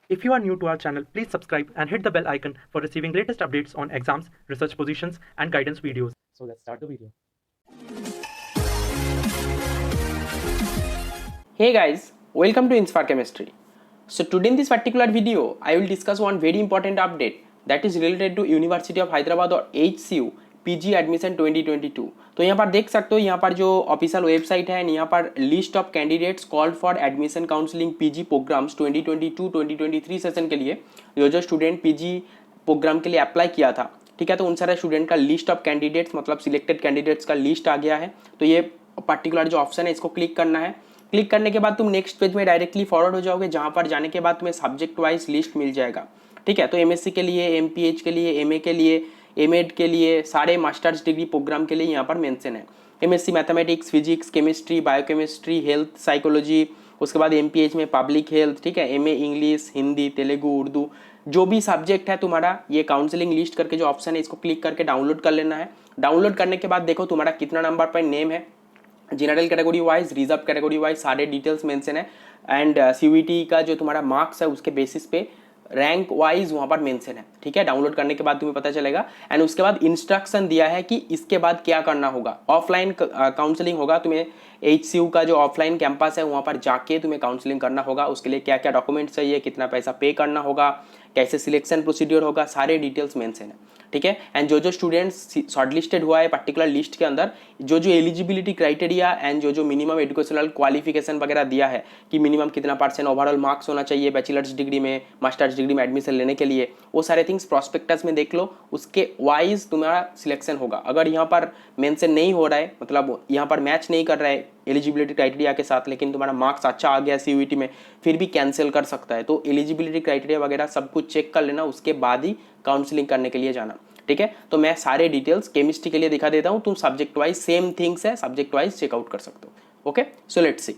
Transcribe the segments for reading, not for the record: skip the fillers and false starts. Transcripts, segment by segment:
If you are new to our channel, please subscribe and hit the bell icon for receiving latest updates on exams, research positions, and guidance videos. So let's start the video. Hey guys, welcome to Inspire Chemistry. So today in this particular video, I will discuss one very important update that is related to University of Hyderabad or HCU PG admission 2022। तो यहाँ पर देख सकते हो, यहाँ पर जो official website है, यहाँ पर list of candidates called for admission counselling PG programmes 2022-2023 session के लिए जो स्टूडेंट पीजी प्रोग्राम के लिए अप्लाई किया था, ठीक है, तो उन सारे स्टूडेंट का लिस्ट ऑफ कैंडिडेट्स मतलब सिलेक्टेड कैंडिडेट्स का लिस्ट आ गया है। तो ये पर्टिकुलर जो ऑप्शन है इसको क्लिक करना है। क्लिक करने के बाद तुम नेक्स्ट पेज में डायरेक्टली फॉरवर्ड हो जाओगे, जहाँ पर जाने के बाद तुम्हें सब्जेक्ट वाइज लिस्ट मिल जाएगा, ठीक है। तो एमएससी के लिए, एमपीएच के लिए, एमए के लिए, एमएड के लिए, सारे मास्टर्स डिग्री प्रोग्राम के लिए यहाँ पर मेंशन है। MSc mathematics, physics, chemistry, biochemistry, health, psychology, उसके बाद एमपीएच में पब्लिक हेल्थ, ठीक है, एमए इंग्लिश, हिंदी, तेलुगु, उर्दू, जो भी सब्जेक्ट है तुम्हारा, ये काउंसलिंग लिस्ट करके जो ऑप्शन है इसको क्लिक करके डाउनलोड कर लेना है। डाउनलोड करने के बाद देखो तुम्हारा कितना नंबर पर नेम है, general category wise, reserve category wise सारे डिटेल्स मेंशन है। एंड सीयूईटी का जो तुम्हारा मार्क्स है उसके बेसिस पे रैंक वाइज वहाँ पर मेंशन है, ठीक है। डाउनलोड करने के बाद तुम्हें पता चलेगा। एंड उसके बाद इंस्ट्रक्शन दिया है कि इसके बाद क्या करना होगा। ऑफलाइन काउंसलिंग होगा, तुम्हें HCU का जो ऑफलाइन कैंपस है वहाँ पर जाके तुम्हें काउंसलिंग करना होगा। उसके लिए क्या क्या डॉक्यूमेंट्स चाहिए, कितना पैसा पे करना होगा, कैसे सिलेक्शन प्रोसीड्योर होगा, सारे डिटेल्स मेंशन है, ठीक है। एंड जो स्टूडेंट्स शॉर्टलिस्टेड हुआ है पर्टिकुलर लिस्ट के अंदर, जो एलिजिबिलिटी क्राइटेरिया एंड जो मिनिमम एजुकेशनल क्वालिफिकेशन वगैरह दिया है कि मिनिमम कितना % ओवरऑल मार्क्स होना चाहिए बैचलर्स डिग्री में, मास्टर्स डिग्री में एडमिशन लेने के लिए, वो सारे थिंग्स प्रॉस्पेक्टस में देख लो। उसके वाइज तुम्हारा सिलेक्शन होगा। अगर यहाँ पर मेंशन नहीं हो रहा है, मतलब यहाँ पर मैच नहीं कर रहा है एलिजिबिलिटी क्राइटेरिया के साथ, लेकिन तुम्हारा मार्क्स अच्छा आ गया सीयूईटी में, फिर भी कैंसिल कर सकता है। तो एलिजिबिलिटी क्राइटेरिया वगैरह सब कुछ चेक कर लेना, उसके बाद ही काउंसलिंग करने के लिए जाना, ठीक है। तो मैं सारे डिटेल्स केमिस्ट्री के लिए दिखा देता हूं, तुम सब्जेक्ट वाइज सेम थिंग्स है, सब्जेक्ट वाइज चेकआउट कर सकते हो। Okay, so let's see.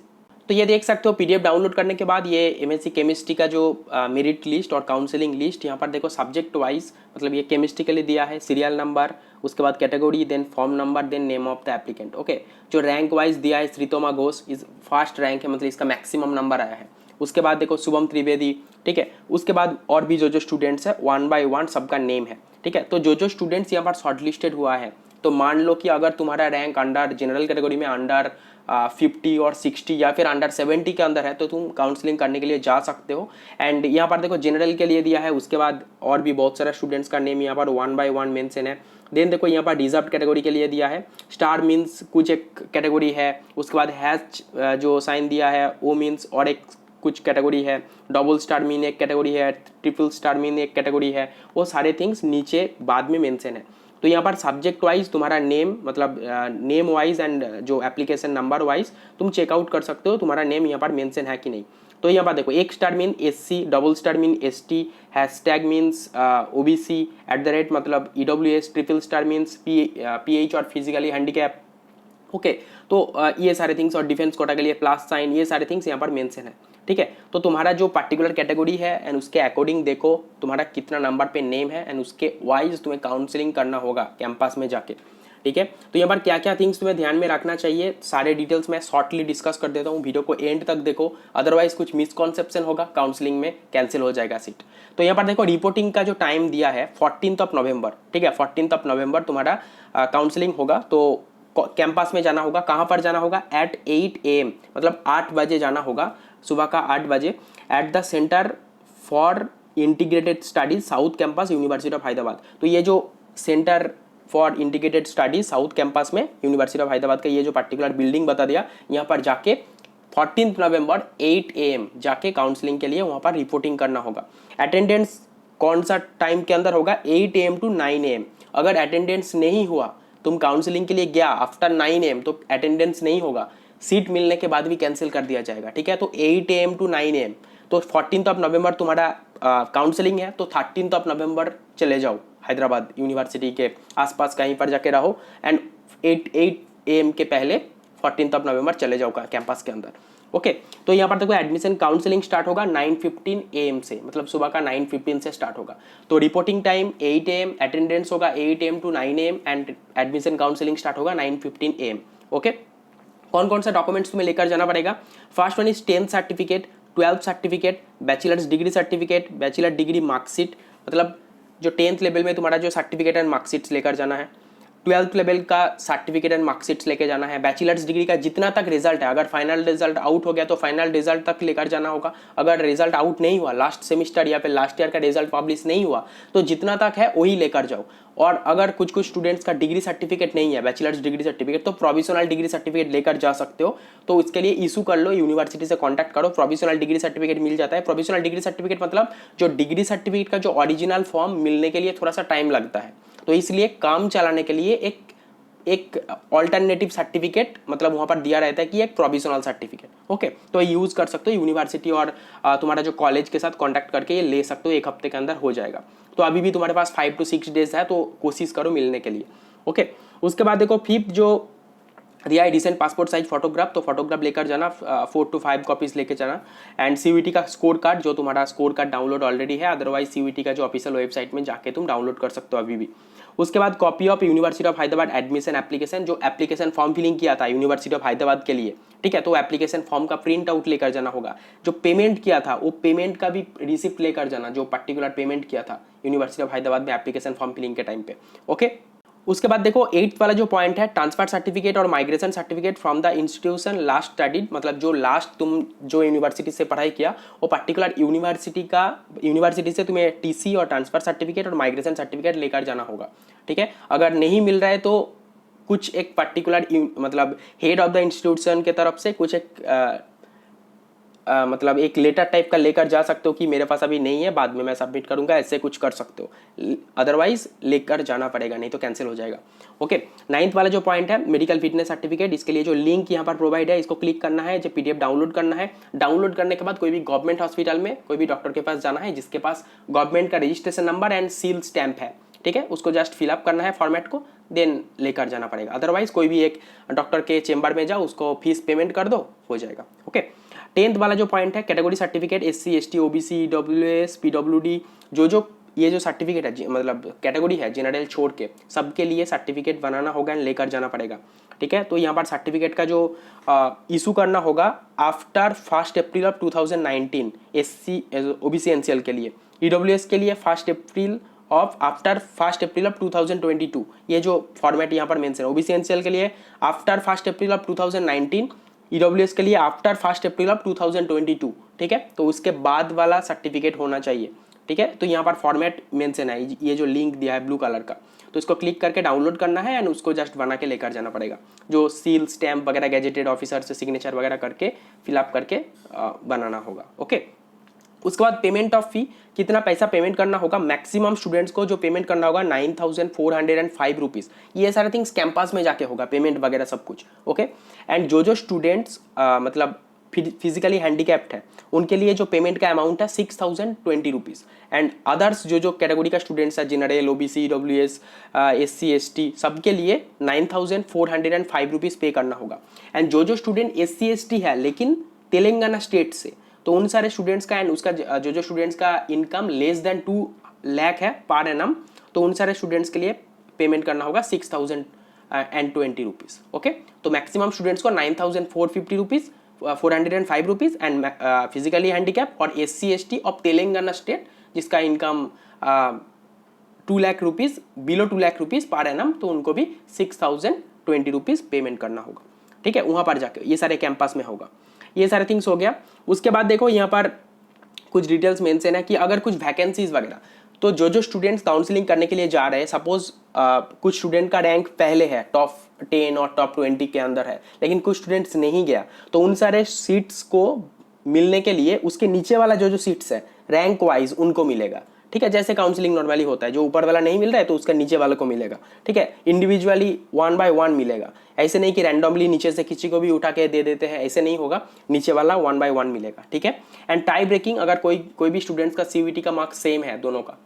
तो ये देख सकते हो पीडीएफ डाउनलोड करने के बाद ये एमएससी केमिस्ट्री का जो मेरिट लिस्ट और काउंसलिंग लिस्ट, यहाँ पर देखो सब्जेक्ट वाइज, मतलब ये केमिस्ट्री के लिए दिया है, सीरियल नंबर, उसके बाद category, then form number, then name of the applicant. Okay, जो रैंक वाइज दिया है, Shritoma Ghosh is first rank है, मतलब इसका मैक्सिमम नंबर आया है। उसके बाद देखो शुभम त्रिवेदी, ठीक है। उसके बाद और भी जो स्टूडेंट्स है 1 by 1 सबका नेम है, ठीक है। तो जो स्टूडेंट्स यहाँ पर शॉर्टलिस्टेड हुआ है, तो मान लो कि अगर तुम्हारा रैंक अंडर जनरल कैटेगरी में अंडर 50 और 60 या फिर अंडर 70 के अंदर है, तो तुम काउंसलिंग करने के लिए जा सकते हो। एंड यहाँ पर देखो जनरल के लिए दिया है, उसके बाद और भी बहुत सारे स्टूडेंट्स का नेम यहाँ पर 1 by 1 मेंशन है। देन देखो यहाँ पर रिजर्व कैटेगरी के लिए दिया है, स्टार मीन्स कुछ एक कैटेगरी है, उसके बाद हैच जो साइन दिया है वो मीन्स और एक कुछ कैटेगरी है, डबल स्टार मीन एक कैटेगरी है, ट्रिपल स्टार मीन एक कैटेगरी है, वो सारे थिंग्स नीचे बाद में मेंशन है। तो यहाँ पर सब्जेक्ट वाइज तुम्हारा नेम, मतलब नेम वाइज एंड जो एप्लीकेशन नंबर वाइज तुम चेकआउट कर सकते हो तुम्हारा नेम यहाँ पर मेंशन है कि नहीं। तो यहाँ पर देखो एक star mean SC, double star mean ST, hashtag means OBC, @ मतलब EWS, triple star means PH और फिजिकली हैंडीकैप। ओके, तो ये सारे थिंग्स, और डिफेंस कोटा के लिए प्लस साइन, ये सारे थिंग्स यहाँ पर मेंशन है, ठीक है। तो तुम्हारा जो पर्टिकुलर कैटेगरी है एंड उसके अकॉर्डिंग देखो तुम्हारा कितना नंबर पे नेम है एंड उसके वाइज तुम्हें काउंसलिंग करना होगा कैंपस में जाके, ठीक है। तो यहाँ पर क्या क्या थिंग्स तुम्हें ध्यान में रखना चाहिए, सारे डिटेल्स मैं शॉर्टली डिस्कस कर देता हूँ, वीडियो को एंड तक देखो, अदरवाइज कुछ मिसकॉन्सेप्शन होगा, काउंसलिंग में कैंसिल हो जाएगा सीट। तो यहाँ पर देखो रिपोर्टिंग का जो टाइम दिया है 14 नवंबर, ठीक है, 14 नवंबर तुम्हारा काउंसलिंग होगा। तो कैंपस में जाना होगा, कहाँ पर जाना होगा, at 8 AM, मतलब 8 बजे जाना होगा, सुबह का 8 बजे, at the centre for integrated studies south campus university of Hyderabad. तो ये जो centre for integrated studies south campus में यूनिवर्सिटी ऑफ हैदराबाद का ये जो पर्टिकुलर बिल्डिंग बता दिया, यहाँ पर जाके 14 नवंबर 8 AM जाके काउंसलिंग के लिए वहाँ पर रिपोर्टिंग करना होगा। अटेंडेंस कौन सा टाइम के अंदर होगा, 8 AM to 9 AM। अगर अटेंडेंस नहीं हुआ, तुम काउंसलिंग के लिए गया आफ्टर 9 AM, तो अटेंडेंस नहीं होगा, सीट मिलने के बाद भी कैंसिल कर दिया जाएगा, ठीक है। तो 8 AM to 9 AM, तो 14 नवंबर तुम्हारा काउंसलिंग है, तो 13 नवंबर चले जाओ हैदराबाद यूनिवर्सिटी के आसपास कहीं पर जाके रहो, एंड 8 AM के पहले 14 नवंबर चले जाओ कैंपस के अंदर। ओके, तो यहाँ पर देखो एडमिशन काउंसलिंग स्टार्ट होगा 9:15 AM से, मतलब सुबह का 9:15 से स्टार्ट होगा। तो रिपोर्टिंग टाइम 8 AM, अटेंडेंस होगा 8 AM to 9 AM and admission counselling start होगा 9:15 AM। ओके, कौन कौन सा डॉक्यूमेंट्स तुम्हें लेकर जाना पड़ेगा, first one is 10th certificate, 12th certificate, bachelors degree certificate, bachelor degree marksheet, मतलब जो 10th लेवल में तुम्हारा जो सर्टिफिकेट एंड मार्कशीट्स लेकर जाना है, 12th लेवल का सर्टिफिकेट एंड मार्कशीट्स लेके जाना है, बैचलर्स डिग्री का जितना तक रिजल्ट है, अगर फाइनल रिजल्ट आउट हो गया तो फाइनल रिजल्ट तक लेकर जाना होगा, अगर रिजल्ट आउट नहीं हुआ, लास्ट सेमेस्टर या फिर लास्ट ईयर का रिजल्ट पब्लिश नहीं हुआ तो जितना तक है वही लेकर जाओ। और अगर कुछ कुछ स्टूडेंट्स का डिग्री सर्टिफिकेट नहीं है, बैचलर्स डिग्री सर्टिफिकेट, तो प्रोविजनल डिग्री सर्टिफिकेट लेकर जा सकते हो। तो इसके लिए इशू कर लो, यूनिवर्सिटी से कॉन्टैक्ट करो, प्रोविजनल डिग्री सर्टिफिकेट मिल जाता है। प्रोविजनल डिग्री सर्टिफिकेट मतलब जो डिग्री सर्टिफिकेट का जो ओरिजिनल फॉर्म मिलने के लिए थोड़ा सा टाइम लगता है, तो इसलिए काम चलाने के लिए एक ऑल्टरनेटिव सर्टिफिकेट मतलब वहां पर दिया रहता है कि एक प्रोविजनल सर्टिफिकेट, ओके। तो यूज कर सकते हो यूनिवर्सिटी और तुम्हारा जो कॉलेज के साथ कांटेक्ट करके ये ले सकते हो, एक हफ्ते के अंदर हो जाएगा। तो अभी भी तुम्हारे पास 5 to 6 डेज है, तो कोशिश करो मिलने के लिए, ओके। उसके बाद देखो फिफ्थ जो दिया है रिसेंट पासपोर्ट साइज फोटोग्राफ, तो फोटोग्राफ लेकर जाना, 4 to 5 कॉपीज लेकर जाना। एंड सीयूईटी का स्कोर कार्ड, जो तुम्हारा स्कोर कार्ड डाउनलोड ऑलरेडी है, अदरवाइज सीयूईटी का जो ऑफिशियल वेबसाइट में जाके तुम डाउनलोड कर सकते हो अभी भी। उसके बाद copy of university of Hyderabad admission application, जो एप्लीकेशन फॉर्म फिलिंग किया था यूनिवर्सिटी ऑफ हैदराबाद के लिए, ठीक है, तो एप्लीकेशन फॉर्म का प्रिंट आउट लेकर जाना होगा। जो पेमेंट किया था वो पेमेंट का भी रिसिप्ट लेकर जाना, जो पर्टिकुलर पेमेंट किया था यूनिवर्सिटी ऑफ हैदराबाद में एप्लीकेशन फॉर्म फिलिंग के टाइम पे, ओके। उसके बाद देखो 8th वाला जो पॉइंट है, ट्रांसफर सर्टिफिकेट और migration certificate from the institution last studied, मतलब जो लास्ट तुम जो यूनिवर्सिटी से पढ़ाई किया वो पर्टिकुलर यूनिवर्सिटी से तुम्हें टीसी और ट्रांसफर सर्टिफिकेट और माइग्रेशन सर्टिफिकेट लेकर जाना होगा, ठीक है। अगर नहीं मिल रहा है तो कुछ एक पर्टिकुलर मतलब हेड ऑफ द इंस्टीट्यूशन के तरफ से कुछ एक मतलब एक लेटर टाइप का लेकर जा सकते हो कि मेरे पास अभी नहीं है, बाद में मैं सबमिट करूंगा, ऐसे कुछ कर सकते हो, अदरवाइज लेकर जाना पड़ेगा, नहीं तो कैंसिल हो जाएगा, ओके। 9th वाला जो पॉइंट है मेडिकल फिटनेस सर्टिफिकेट, इसके लिए जो लिंक यहाँ पर प्रोवाइड है इसको क्लिक करना है, जो पीडीएफ डाउनलोड करना है। डाउनलोड करने के बाद कोई भी गवर्नमेंट हॉस्पिटल में कोई भी डॉक्टर के पास जाना है जिसके पास गवर्नमेंट का registration number and seal stamp है, ठीक है, उसको जस्ट फिलअप करना है फॉर्मेट को, देन लेकर जाना पड़ेगा। अदरवाइज कोई भी एक डॉक्टर के चेंबर में जाओ, उसको फीस पेमेंट कर दो, हो जाएगा, ओके। 10th वाला जो पॉइंट है category certificate, SC ST OBC EWS PWD, जो ये जो सर्टिफिकेट है मतलब कैटेगरी है जनरल छोड़ के सबके लिए सर्टिफिकेट बनाना होगा एंड लेकर जाना पड़ेगा, ठीक है। तो यहाँ पर सर्टिफिकेट का जो इशू करना होगा after 1 April of 2019 SC OBC NCL के लिए, EWS के लिए 1 अप्रैल ऑफ आफ्टर 1 अप्रैल ऑफ 2022, ये जो फॉर्मेट यहाँ पर मेंशन है। OBC NCL के लिए आफ्टर 1 अप्रैल ऑफ 2019, EWS के लिए आफ्टर 1 अप्रैल ऑफ 2022, ठीक है। तो उसके बाद वाला सर्टिफिकेट होना चाहिए, ठीक है। तो यहाँ पर फॉर्मेट मेंशन है, ये जो लिंक दिया है ब्लू कलर का, तो इसको क्लिक करके डाउनलोड करना है एंड उसको जस्ट बना के लेकर जाना पड़ेगा, जो सील स्टैम्प वगैरह गैजेटेड ऑफिसर से सिग्नेचर वगैरह करके फिलअप करके बनाना होगा, ओके। उसके बाद पेमेंट ऑफ फी, कितना पैसा पेमेंट करना होगा, मैक्सिमम स्टूडेंट्स को जो पेमेंट करना होगा 9,405 रुपीज़, ये सारे थिंग्स कैंपस में जाके होगा पेमेंट वगैरह सब कुछ, ओके। एंड जो स्टूडेंट्स मतलब फिजिकली हैंडीकैप्ड है उनके लिए जो पेमेंट का अमाउंट है 6,020 रुपीज़। एंड अदर्स जो कैटेगरी का स्टूडेंट्स है general OBC EWS SC ST सबके लिए 9,405 रुपीज़ पे करना होगा। एंड जो स्टूडेंट SC ST है लेकिन तेलंगाना स्टेट से, तो उन सारे स्टूडेंट्स का एंड उसका जो स्टूडेंट्स का इनकम लेस देन 2 लाख है पर एनम, तो उन सारे स्टूडेंट्स के लिए पेमेंट करना होगा 6,020 रुपीज़, ओके। तो मैक्सिमम स्टूडेंट्स को 9,450 rupees 405 rupees and physically handicap और SC ST of Telangana state जिसका income 2 lakh rupees below 2 lakh rupees पर एनम, तो उनको भी 6,020 रुपीज़ पेमेंट करना होगा, ठीक है। वहाँ पर जाके ये सारे कैंपस में होगा, ये सारे थिंग्स हो गया। उसके बाद देखो यहाँ पर कुछ डिटेल्स मेंशन है कि अगर कुछ वैकेंसीज वगैरह, तो जो स्टूडेंट्स काउंसलिंग करने के लिए जा रहे हैं, सपोज कुछ स्टूडेंट का रैंक पहले है टॉप 10 और टॉप 20 के अंदर है, लेकिन कुछ स्टूडेंट्स नहीं गया, तो उन सारे सीट्स को मिलने के लिए उसके नीचे वाला जो सीट्स है रैंक वाइज उनको मिलेगा, ठीक है। जैसे काउंसलिंग नॉर्मली होता है, जो ऊपर वाला नहीं मिल रहा है तो उसका नीचे वाले को मिलेगा, ठीक है। इंडिविजुअली 1 by 1 मिलेगा, ऐसे नहीं कि रैंडमली नीचे से किसी को भी उठा के दे देते हैं, ऐसे नहीं होगा, नीचे वाला 1 by 1 मिलेगा, ठीक है। एंड टाई ब्रेकिंग, अगर कोई भी स्टूडेंट्स का CVT का मार्क्स सेम है दोनों का,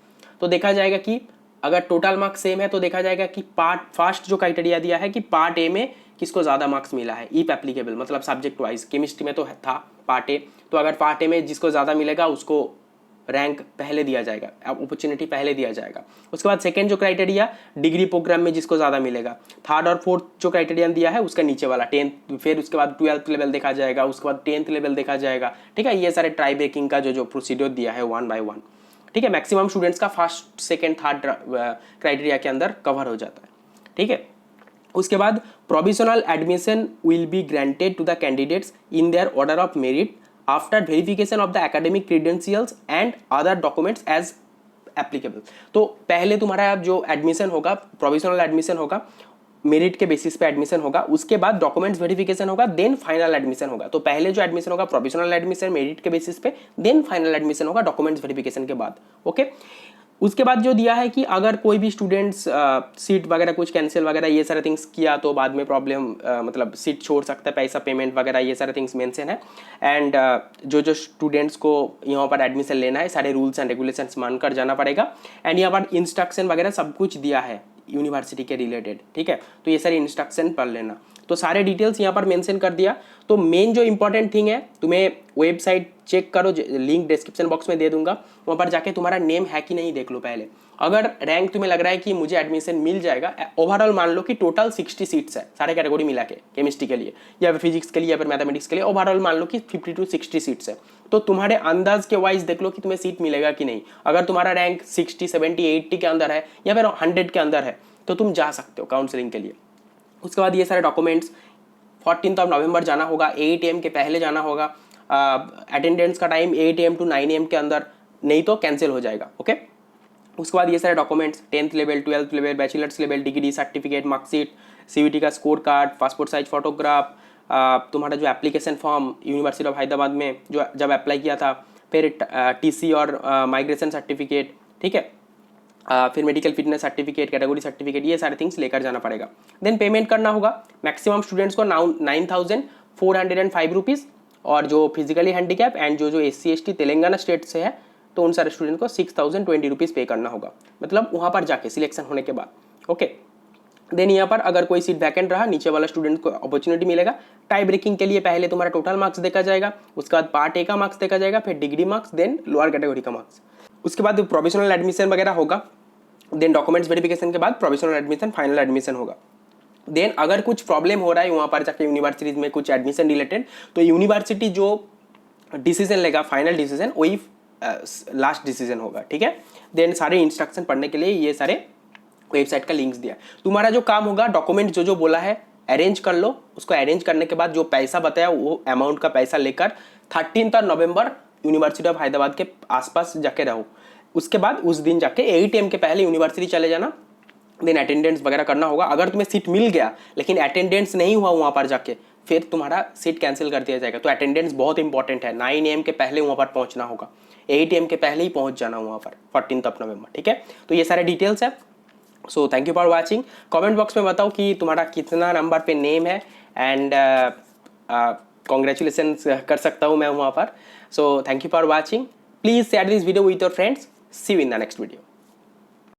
तो देखा जाएगा कि अगर टोटल मार्क्स सेम है तो देखा जाएगा कि पार्ट फर्स्ट जो क्राइटेरिया दिया है कि पार्ट ए में किसको ज़्यादा मार्क्स मिला है, इफ एप्लीकेबल, मतलब सब्जेक्ट वाइज। केमिस्ट्री में तो था पार्ट ए, तो अगर पार्ट ए में जिसको ज़्यादा मिलेगा उसको रैंक पहले दिया जाएगा, अपॉर्चुनिटी पहले दिया जाएगा। उसके बाद सेकंड जो क्राइटेरिया, डिग्री प्रोग्राम में जिसको ज़्यादा मिलेगा। थर्ड और फोर्थ जो क्राइटेरियन दिया है उसका नीचे वाला 10th, फिर उसके बाद 12th लेवल देखा जाएगा, उसके बाद 10th लेवल देखा जाएगा, ठीक है। ये सारे ट्राई ब्रेकिंग का जो प्रोसीड्योर दिया है 1 by 1, ठीक है। मैक्सिमम स्टूडेंट्स का फर्स्ट सेकेंड थर्ड क्राइटेरिया के अंदर कवर हो जाता है, ठीक है। उसके बाद provisional admission will be granted to the candidates in their order of merit after verification of the academic credentials and other documents as applicable. तो पहले तुम्हारा जो एडमिशन होगा, प्रोविजनल एडमिशन होगा, मेरिट के बेसिस पे एडमिशन होगा, उसके बाद डॉक्यूमेंट्स वेरिफिकेशन होगा, देन फाइनल एडमिशन होगा। तो पहले जो एडमिशन होगा प्रोविजनल एडमिशन मेरिट के बेसिस पे, देन फाइनल एडमिशन होगा डॉक्यूमेंट्स वेरिफिकेशन के बाद, ओके। उसके बाद जो दिया है कि अगर कोई भी स्टूडेंट्स सीट वगैरह कुछ कैंसिल वगैरह ये सारे थिंग्स किया तो बाद में प्रॉब्लम, मतलब सीट छोड़ सकता है, पैसा पेमेंट वगैरह ये सारे थिंग्स मेंशन है। एंड जो स्टूडेंट्स को यहाँ पर एडमिशन लेना है सारे रूल्स एंड रेगुलेशंस मानकर जाना पड़ेगा। एंड यहाँ पर इंस्ट्रक्शन वगैरह सब कुछ दिया है यूनिवर्सिटी के रिलेटेड, ठीक है। तो ये सारे इंस्ट्रक्शन पढ़ लेना। तो सारे डिटेल्स यहाँ पर मेंशन कर दिया। तो मेन जो इंपॉर्टेंट थिंग है, तुम्हें वेबसाइट चेक करो, लिंक डिस्क्रिप्शन बॉक्स में दे दूंगा, वहाँ पर जाके तुम्हारा नेम है कि नहीं देख लो पहले। अगर रैंक तुम्हें लग रहा है कि मुझे एडमिशन मिल जाएगा, ओवरऑल मान लो कि टोटल 60 सीट्स है सारे कैटेगरी मिला के, केमिस्ट्री के लिए या फिर फिजिक्स के लिए या फिर मैथमेटिक्स के लिए, ओवरऑल मान लो कि 50 to 60 सीट्स है। तो तुम्हारे अंदाज के वाइज देख लो कि तुम्हें सीट मिलेगा कि नहीं। अगर तुम्हारा रैंक 60, 70, 80 के अंदर है या फिर 100 के अंदर है तो तुम जा सकते हो काउंसलिंग के लिए। उसके बाद ये सारे डॉक्यूमेंट्स 14 नवंबर जाना होगा, 8 AM के पहले जाना होगा। अटेंडेंस का टाइम 8 AM to 9 AM के अंदर, नहीं तो कैंसिल हो जाएगा, ओके। उसके बाद ये सारे documents 10th level, 12th level, bachelors level, degree certificate, marksheet, CVT का score card, passport size photograph, तुम्हारा जो application form university of Hyderabad में जो जब अप्लाई किया था, फिर TC और माइग्रेशन सर्टिफिकेट, ठीक है। फिर medical fitness certificate, category certificate, ये सारे थिंग्स लेकर जाना पड़ेगा। देन पेमेंट करना होगा मैक्सिमम स्टूडेंट्स को 9,405 रुपीज़, और जो फिजिकली हैंडीकैप एंड जो SC ST तेलंगाना स्टेट से है तो उन सारे स्टूडेंट को 6,020 रुपीज़ पे करना होगा, मतलब वहाँ पर जाके सिलेक्शन होने के बाद, ओके। देन यहाँ पर अगर कोई सीट वैकेंट रहा, नीचे वाला स्टूडेंट को अपॉर्चुनिटी मिलेगा। टाई ब्रेकिंग के लिए पहले तुम्हारा टोटल मार्क्स देखा जाएगा, उसके बाद पार्ट A का मार्क्स देखा जाएगा, फिर degree marks, then lower category का मार्क्स। उसके बाद प्रोविजनल एडमिशन वगैरह होगा, देन डॉक्यूमेंट्स वेरिफिकेशन के बाद प्रोविजनल एडमिशन, फाइनल एडमिशन होगा। देन अगर कुछ प्रॉब्लम हो रहा है वहाँ पर जाके यूनिवर्सिटीज में कुछ एडमिशन रिलेटेड, तो यूनिवर्सिटी जो डिसीजन लेगा, फाइनल डिसीजन, वही लास्ट डिसीजन होगा, ठीक है। देन सारे इंस्ट्रक्शन पढ़ने के लिए ये सारे वेबसाइट का लिंक्स दिया। तुम्हारा जो काम होगा, डॉक्यूमेंट जो बोला है अरेंज कर लो, उसको अरेंज करने के बाद जो पैसा बताया वो अमाउंट का पैसा लेकर 13 नवंबर यूनिवर्सिटी ऑफ हैदराबाद के आसपास जाके रहो। उसके बाद उस दिन जाके 8 AM के पहले यूनिवर्सिटी चले जाना। देन अटेंडेंस वगैरह करना होगा। अगर तुम्हें सीट मिल गया लेकिन अटेंडेंस नहीं हुआ वहाँ पर जाके, फिर तुम्हारा सीट कैंसिल कर दिया जाएगा। तो अटेंडेंस बहुत इंपॉर्टेंट है, 9 AM के पहले वहाँ पर पहुँचना होगा, 8 AM के पहले ही पहुँच जाना वहाँ पर 14 नवंबर, ठीक है। तो ये सारे डिटेल्स है। सो thank you for watching. Comment box में बताओ कि तुम्हारा कितना नंबर पे नेम है, एंड कॉन्ग्रेचुलेसन कर सकता हूँ मैं वहाँ पर। So thank you for watching. Please share this video with your friends. See you in the next video.